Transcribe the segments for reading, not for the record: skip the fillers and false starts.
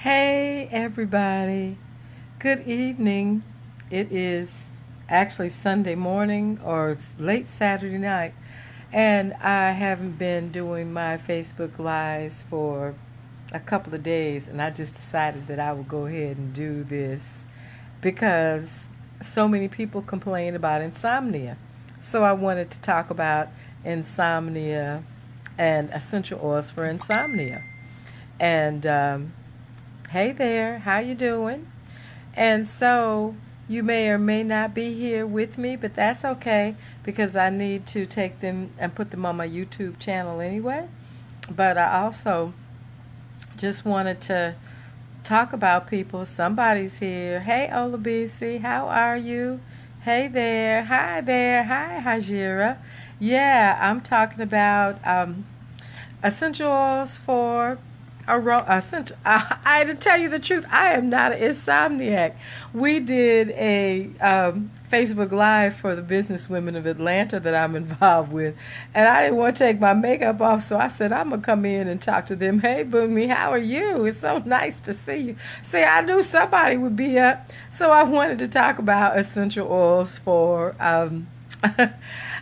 Hey everybody, good evening. It is actually Sunday morning or it's late Saturday night, and I haven't been doing my Facebook Lives for a couple of days, and I just decided that I would go ahead and do this because so many people complain about insomnia. So I wanted to talk about insomnia and essential oils for insomnia. And hey there, how you doing? And so you may or may not be here with me, but that's okay because I need to take them and put them on my YouTube channel anyway. But I also just wanted to talk about people. Somebody's here. Hey, Olabisi, how are you? Hey there. Hi there. Hi, Hajira. Yeah, I'm talking about essential oils for essential. To tell you the truth, I am not an insomniac. We did a Facebook Live for the business women of Atlanta that I'm involved with, and I didn't want to take my makeup off, so I said I'm gonna come in and talk to them. Hey, Boomy, how are you? It's so nice to see you. See, I knew somebody would be up, so I wanted to talk about essential oils for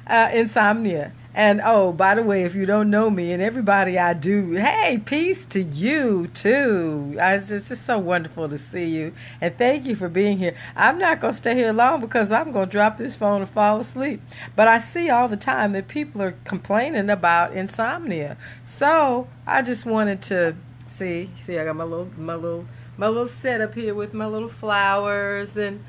insomnia. And oh, by the way, if you don't know me and everybody I do, hey, peace to you too. It's just so wonderful to see you. And thank you for being here. I'm not going to stay here long because I'm going to drop this phone and fall asleep. But I see all the time that people are complaining about insomnia. So I just wanted to see, I got my little setup here with my little flowers and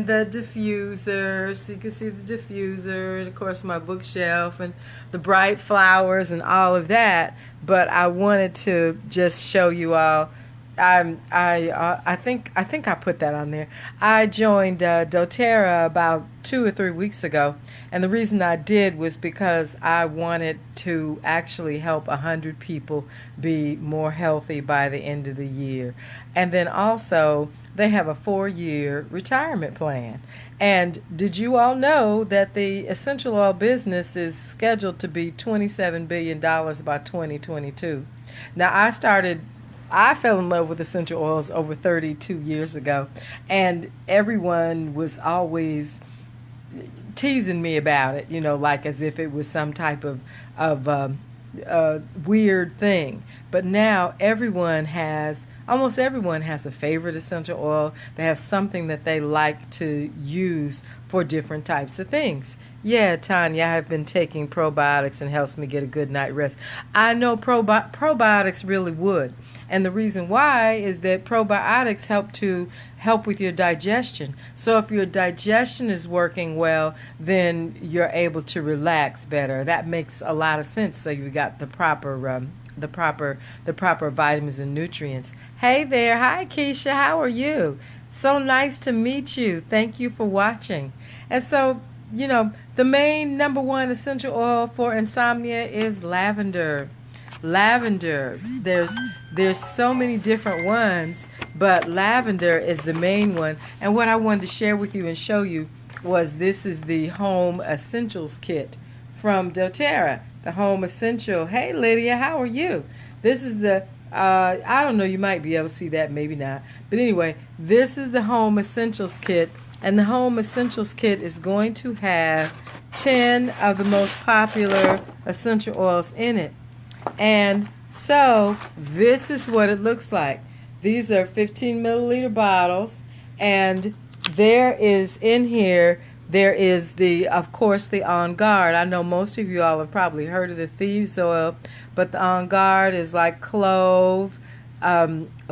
the diffuser, so you can see the diffuser, and of course my bookshelf and the bright flowers and all of that. But I wanted to just show you all. I think I put that on there. I joined DoTerra about 2 or 3 weeks ago, and the reason I did was because I wanted to actually help 100 people be more healthy by the end of the year, and then also they have a 4-year retirement plan. And did you all know that the essential oil business is scheduled to be $27 billion by 2022? Now, I fell in love with essential oils over 32 years ago, and everyone was always teasing me about it, like as if it was some type of weird thing. But now almost everyone has a favorite essential oil. They have something that they like to use for different types of things. Yeah, Tanya, I have been taking probiotics and helps me get a good night rest. I know probiotics really would. And the reason why is that probiotics help with your digestion. So if your digestion is working well, then you're able to relax better. That makes a lot of sense. So you got the proper vitamins and nutrients. Hey there, hi Keisha, how are you? So nice to meet you. Thank you for watching. And so, the main number one essential oil for insomnia is lavender. Lavender. There's so many different ones, but lavender is the main one. And what I wanted to share with you and show you was this is the Home Essentials Kit from doTERRA. The Home Essential. Hey Lydia, how are you? This is the I don't know, you might be able to see that, maybe not. But anyway, this is the Home Essentials Kit, and the Home Essentials Kit is going to have 10 of the most popular essential oils in it. And so this is what it looks like. These are 15 milliliter bottles, and there is of course, the On Guard. I know most of you all have probably heard of the Thieves Oil, but the On Guard is like clove,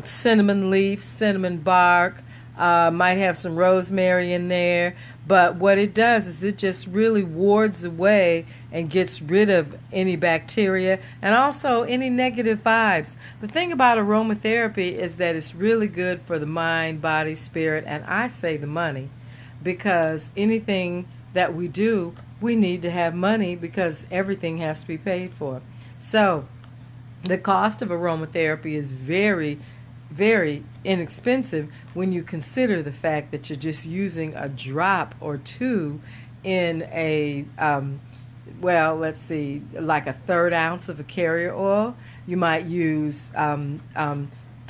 cinnamon leaf, cinnamon bark, might have some rosemary in there. But what it does is it just really wards away and gets rid of any bacteria and also any negative vibes. The thing about aromatherapy is that it's really good for the mind, body, spirit, and I say the money. Because anything that we do, we need to have money because everything has to be paid for. So the cost of aromatherapy is very, very inexpensive when you consider the fact that you're just using a drop or two in a, let's see, like a third ounce of a carrier oil. You might use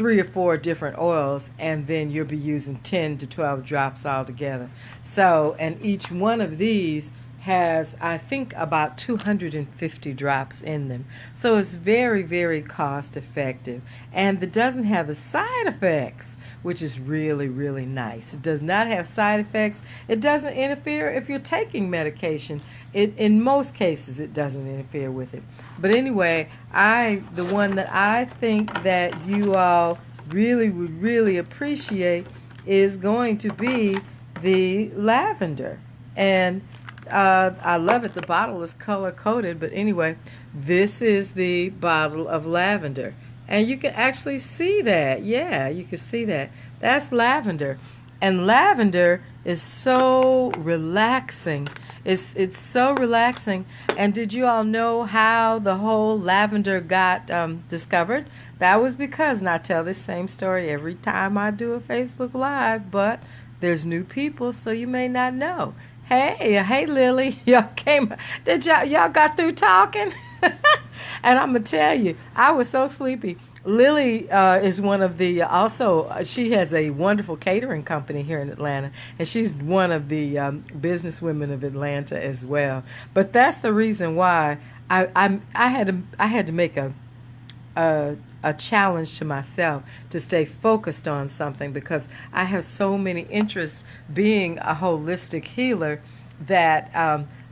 3 or 4 different oils, and then you'll be using 10 to 12 drops altogether. So, and each one of these has, I think, about 250 drops in them. So it's very, very cost effective. And it doesn't have the side effects, which is really, really nice. It does not have side effects. It doesn't interfere if you're taking medication. In most cases, it doesn't interfere with it. But anyway, the one that I think that you all really would really appreciate is going to be the lavender. And I love it. The bottle is color coded, but anyway, this is the bottle of lavender. And you can actually see that. Yeah, you can see that. That's lavender. And lavender is so relaxing. It's so relaxing. And did you all know how the whole lavender got discovered? That was because, and I tell this same story every time I do a Facebook Live, but there's new people, so you may not know. Hey, Lily, y'all came. Y'all got through talking? And I'm gonna tell you, I was so sleepy. Lily is one of the she has a wonderful catering company here in Atlanta, and she's one of the business women of Atlanta as well. But that's the reason why I had to make a challenge to myself to stay focused on something, because I have so many interests being a holistic healer that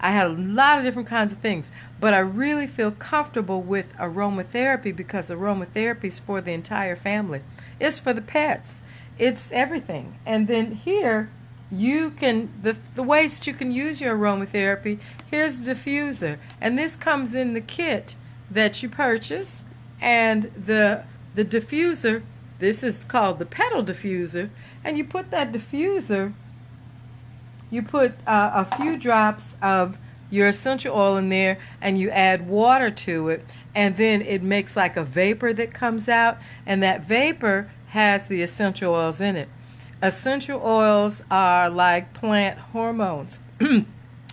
I had a lot of different kinds of things. But I really feel comfortable with aromatherapy, because aromatherapy is for the entire family. It's for the pets. It's everything. And then here, you can, the ways that you can use your aromatherapy, here's the diffuser. And this comes in the kit that you purchase. And the diffuser, this is called the petal diffuser. And you put that diffuser, you put a few drops of your essential oil in there, and you add water to it, and then it makes like a vapor that comes out, and that vapor has the essential oils in it. Essential oils are like plant hormones.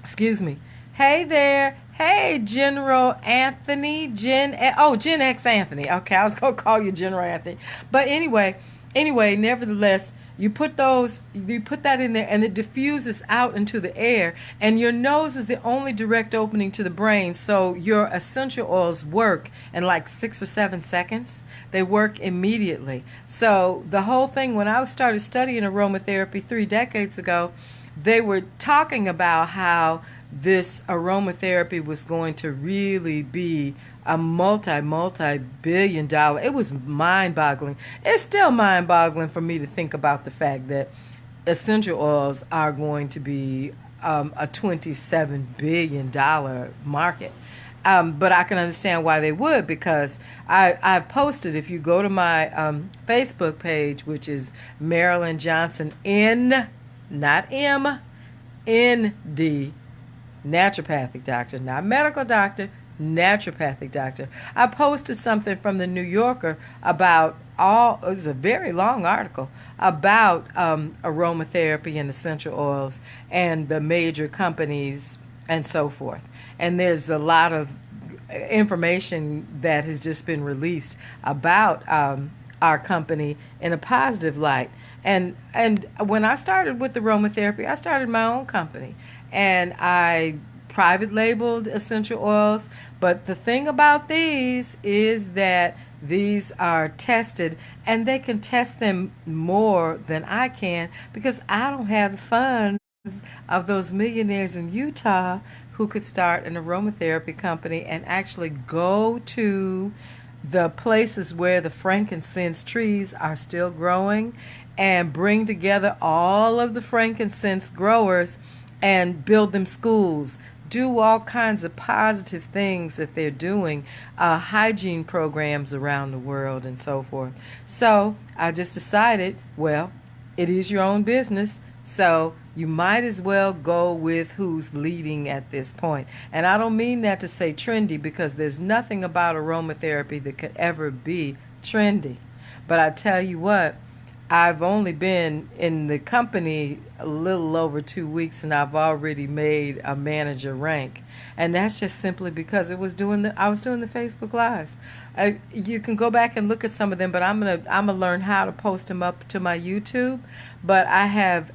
Excuse me. Hey there. Hey, General Anthony. Gen X Anthony. Okay, I was going to call you General Anthony. But anyway, nevertheless, you put that in there, and it diffuses out into the air, and your nose is the only direct opening to the brain, so your essential oils work in like 6 or 7 seconds. They work immediately. So the whole thing, when I started studying aromatherapy 3 decades ago, they were talking about how this aromatherapy was going to really be a multi-billion dollar. It was mind-boggling. It's still mind-boggling for me to think about the fact that essential oils are going to be a $27 billion market. But I can understand why they would, because I posted, if you go to my Facebook page, which is Marilyn Johnson N, not M, ND, naturopathic doctor, not medical doctor, naturopathic doctor. I posted something from the New Yorker about it was a very long article about aromatherapy and essential oils and the major companies and so forth. And there's a lot of information that has just been released about our company in a positive light. And when I started with aromatherapy, I started my own company, and I private labeled essential oils. But the thing about these is that these are tested, and they can test them more than I can, because I don't have the funds of those millionaires in Utah who could start an aromatherapy company and actually go to the places where the frankincense trees are still growing and bring together all of the frankincense growers and build them schools, do all kinds of positive things that they're doing, hygiene programs around the world and so forth. So I just decided, well, it is your own business, so you might as well go with who's leading at this point. And I don't mean that to say trendy, because there's nothing about aromatherapy that could ever be trendy. But I tell you what, I've only been in the company a little over 2 weeks, and I've already made a manager rank, and that's just simply because I was doing the Facebook lives. You can go back and look at some of them, but I'm gonna learn how to post them up to my YouTube. But I have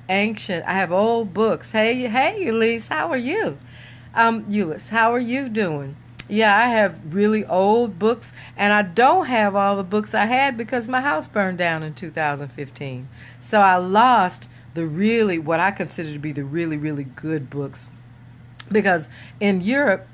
old books. Hey, Elise, how are you? Eunice, how are you doing? Yeah, I have really old books, and I don't have all the books I had because my house burned down in 2015. So I lost what I consider to be the really, really good books. Because in Europe,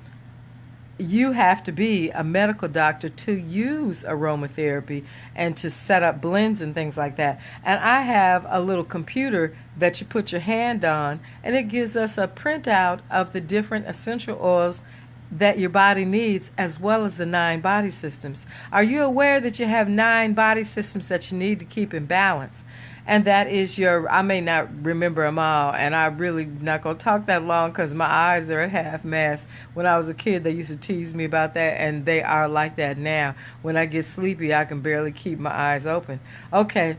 you have to be a medical doctor to use aromatherapy and to set up blends and things like that. And I have a little computer that you put your hand on, and it gives us a printout of the different essential oils that your body needs, as well as the 9 body systems. Are you aware that you have 9 body systems that you need to keep in balance? And that is I may not remember them all, and I really not going to talk that long because my eyes are at half mast. When I was a kid, they used to tease me about that, and they are like that now. When I get sleepy, I can barely keep my eyes open. Okay.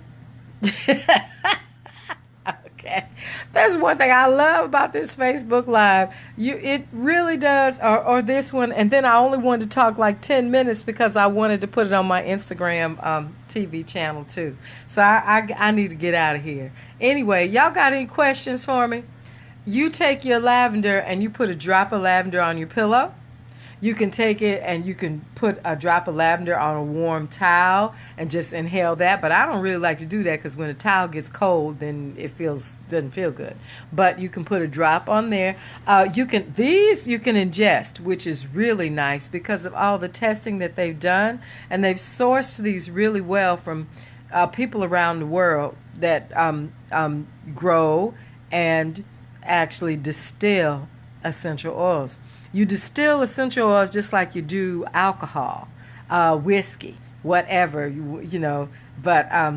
Okay. That's one thing I love about this Facebook Live. It really does, or this one. And then I only wanted to talk like 10 minutes because I wanted to put it on my Instagram TV channel too. So I need to get out of here. Anyway, y'all got any questions for me? You take your lavender and you put a drop of lavender on your pillow. You can take it and you can put a drop of lavender on a warm towel and just inhale that. But I don't really like to do that because when a towel gets cold, then doesn't feel good. But you can put a drop on there. You can ingest, which is really nice because of all the testing that they've done, and they've sourced these really well from people around the world that grow and actually distill essential oils. You distill essential oils just like you do alcohol, whiskey, whatever, but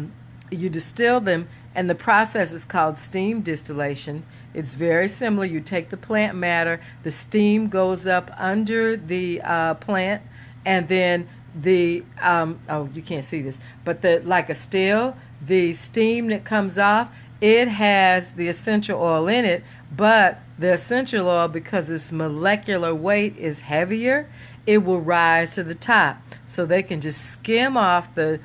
you distill them, and the process is called steam distillation. It's very similar. You take the plant matter, the steam goes up under the plant, and then you can't see this, but like a still, the steam that comes off, it has the essential oil in it, but the essential oil, because its molecular weight is heavier, it will rise to the top. So they can just skim off the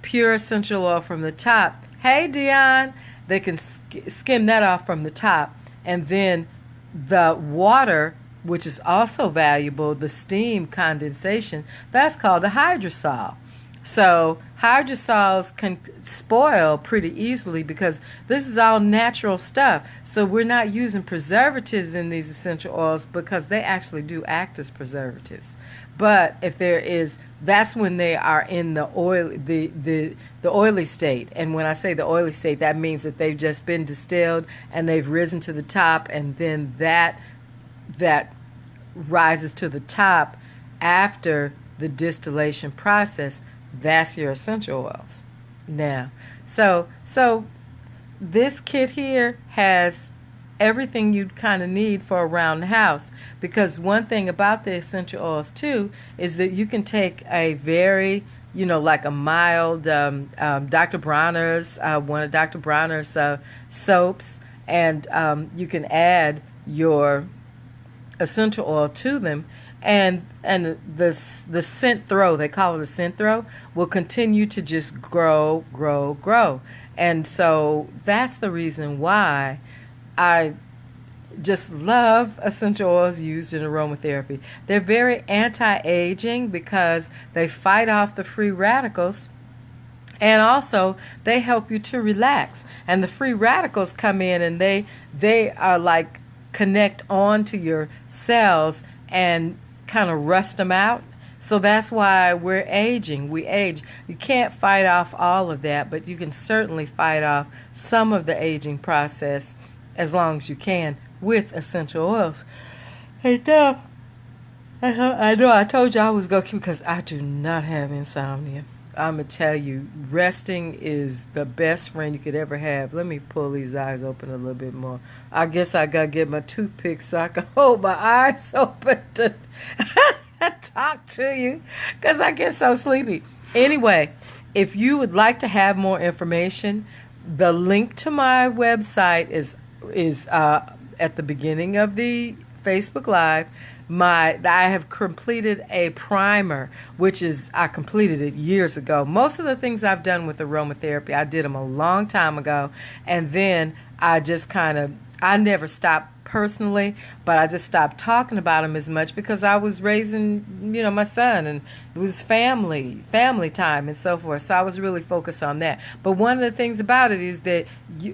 pure essential oil from the top. Hey, Dion! They can skim that off from the top. And then the water, which is also valuable, the steam condensation, that's called a hydrosol. So hydrosols can spoil pretty easily because this is all natural stuff. So we're not using preservatives in these essential oils because they actually do act as preservatives. But if that's when they are in the oily state. And when I say the oily state, that means that they've just been distilled and they've risen to the top, and then that rises to the top after the distillation process. That's your essential oils. Now, so this kit here has everything you'd kind of need for around the house, because one thing about the essential oils too is that you can take a very, like a mild Dr. Bronner's, one of Dr. Bronner's soaps, and you can add your essential oil to them, and the scent throw, they call it a scent throw, will continue to just grow. And so that's the reason why I just love essential oils used in aromatherapy. They're very anti-aging because they fight off the free radicals, and also they help you to relax. And the free radicals come in and they are like connect on to your cells and kind of rust them out. So that's why we're aging. We age. You can't fight off all of that, but you can certainly fight off some of the aging process as long as you can with essential oils. Hey, now, I know I told you I was going to keep, because I do not have insomnia. I'm going to tell you, resting is the best friend you could ever have. Let me pull these eyes open a little bit more. I guess I got to get my toothpick so I can hold my eyes open to talk to you, because I get so sleepy. Anyway, if you would like to have more information, The link to my website is at the beginning of the Facebook Live. I have completed a primer, which is I completed it years ago. Most of the things I've done with aromatherapy, I did them a long time ago, and then I just kind of I never stopped personally, but I just stopped talking about them as much because I was raising, my son, and it was family time and so forth. So I was really focused on that. But one of the things about it is that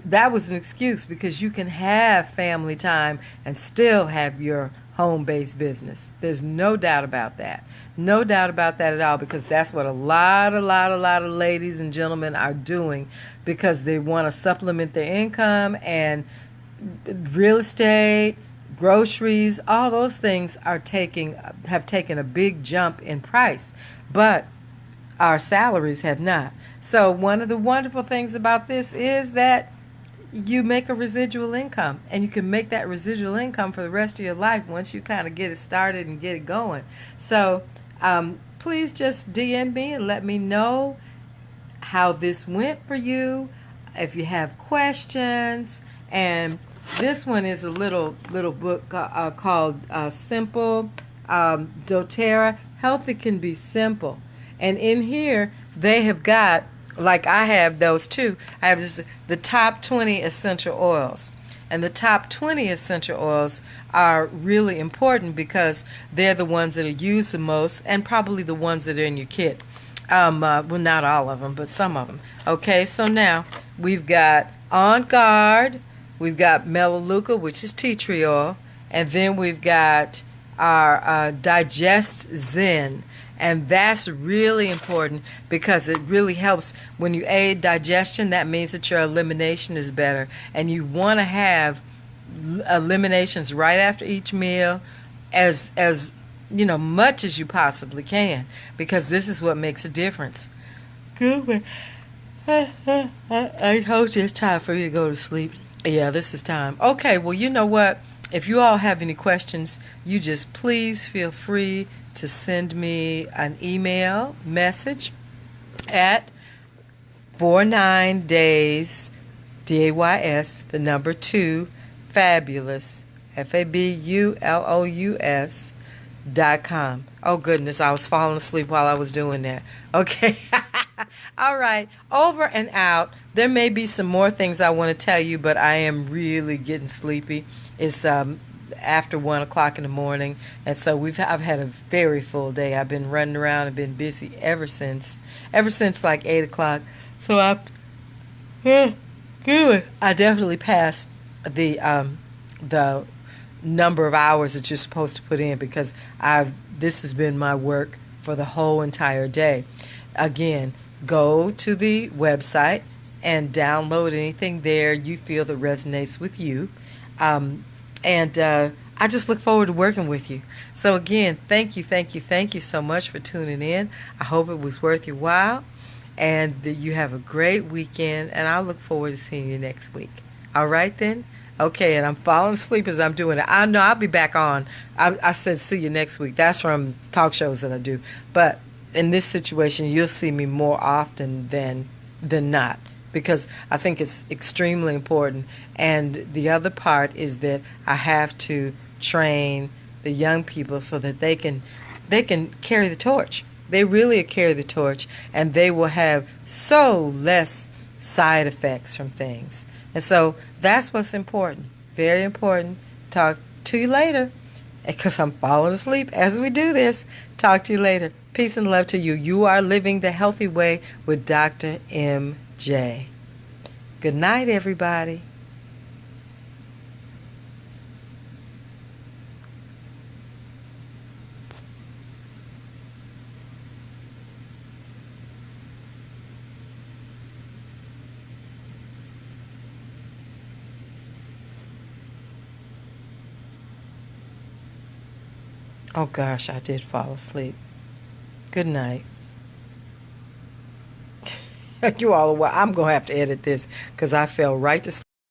that was an excuse because you can have family time and still have your home-based business. There's no doubt about that. No doubt about that at all, because that's what a lot of ladies and gentlemen are doing because they want to supplement their income, and real estate, groceries, all those things have taken a big jump in price, but our salaries have not. So one of the wonderful things about this is that you make a residual income, and you can make that residual income for the rest of your life once you kind of get it started and get it going. So please just DM me and let me know how this went for you, if you have questions. And this one is a little book called Simple doTERRA. Healthy can be simple. And in here they have got, like I have those too, I have just the top 20 essential oils. And the top 20 essential oils are really important because they're the ones that are used the most, and probably the ones that are in your kit. Well, not all of them, but some of them. Okay, so now we've got On Guard, we've got Melaleuca, which is tea tree oil, and then we've got our Digest Zen. And that's really important because it really helps when you aid digestion. That means that your elimination is better. And you want to have eliminations right after each meal as much as you possibly can, because this is what makes a difference. Good. I told you it's time for you to go to sleep. Yeah, this is time. Okay, well, you know what? If you all have any questions, you just please feel free to send me an email message at 49days, DAYS, the number 2, fabulous, FABULOUS.com. Oh goodness, I was falling asleep while I was doing that. Okay. All right, over and out. There may be some more things I want to tell you, but I am really getting sleepy. It's after 1 o'clock in the morning, and so I've had a very full day. I've been running around and been busy ever since like 8 o'clock. So I definitely passed the number of hours that you're supposed to put in, because this has been my work for the whole entire day. Again, go to the website and download anything there you feel that resonates with you. And I just look forward to working with you. So again, thank you so much for tuning in. I hope it was worth your while, and that you have a great weekend, and I look forward to seeing you next week. All right then? Okay, and I'm falling asleep as I'm doing it. I know I'll be back on. I said see you next week. That's from talk shows that I do. But in this situation, you'll see me more often than not, because I think it's extremely important. And the other part is that I have to train the young people so that they can carry the torch. They really carry the torch, and they will have so less side effects from things. And so that's what's important. Very important. Talk to you later, because I'm falling asleep as we do this. Talk to you later. Peace and love to you. You are living the healthy way with Dr. MJ. Good night, everybody. Oh gosh, I did fall asleep. Good night. You all are well. I'm going to have to edit this because I fell right to sleep.